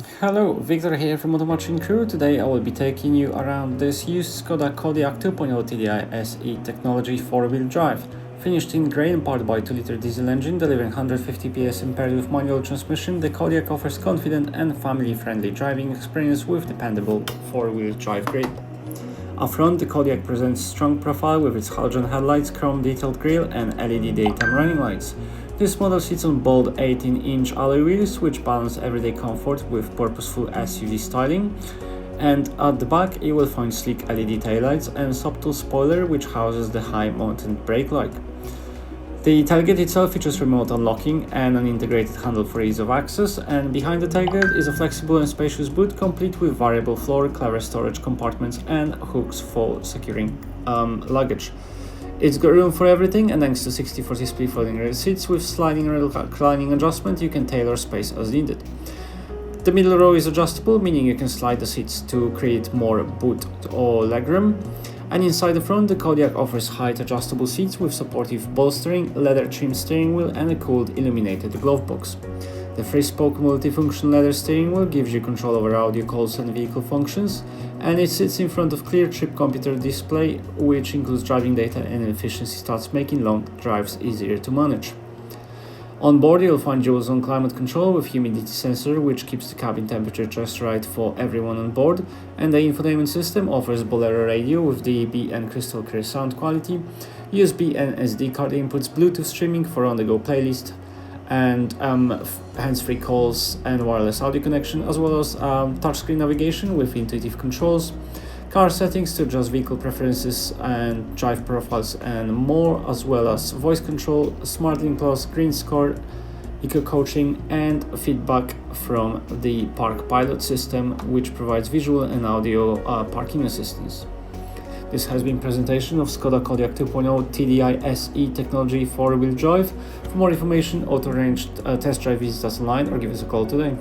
Hello, Victor here from Automotive Crewe. Today I will be taking you around this used Skoda Kodiaq 2.0 TDI SE Technology 4-wheel drive. Finished in grey and powered by 2-liter diesel engine delivering 150 PS and paired with manual transmission, the Kodiaq offers confident and family-friendly driving experience with dependable 4-wheel drive grip. Up front, the Kodiaq presents strong profile with its halogen headlights, chrome detailed grille and LED daytime running lights. This model sits on bold 18-inch alloy wheels which balance everyday comfort with purposeful SUV styling. And at the back you will find sleek LED taillights and subtle spoiler which houses the high-mounted brake light. The tailgate itself features remote unlocking and an integrated handle for ease of access, and behind the tailgate is a flexible and spacious boot complete with variable floor, clever storage compartments and hooks for securing luggage. It's got room for everything, and thanks to 60/40 split folding rear seats with sliding and reclining adjustment, you can tailor space as needed. The middle row is adjustable, meaning you can slide the seats to create more boot or legroom. And inside the front, the Kodiaq offers height adjustable seats with supportive bolstering, leather trimmed steering wheel and a cooled illuminated glove box. The 3-spoke multifunction leather steering wheel gives you control over audio calls and vehicle functions, and it sits in front of clear chip computer display which includes driving data and efficiency stats, making long drives easier to manage. On board you'll find dual zone climate control with humidity sensor which keeps the cabin temperature just right for everyone on board, and the infotainment system offers Bolero radio with DAB and crystal clear sound quality, USB and SD card inputs, Bluetooth streaming for on-the-go playlist, and hands-free calls and wireless audio connection, as well as touchscreen navigation with intuitive controls, car settings to adjust vehicle preferences and drive profiles and more, as well as voice control, SmartLink Plus, green score, eco coaching and feedback from the ParkPilot system which provides visual and audio parking assistance. This has been a presentation of Skoda Kodiaq 2.0 TDI SE Technology 4-wheel drive. For more information, auto-arrange test drive visits us online or give us a call today.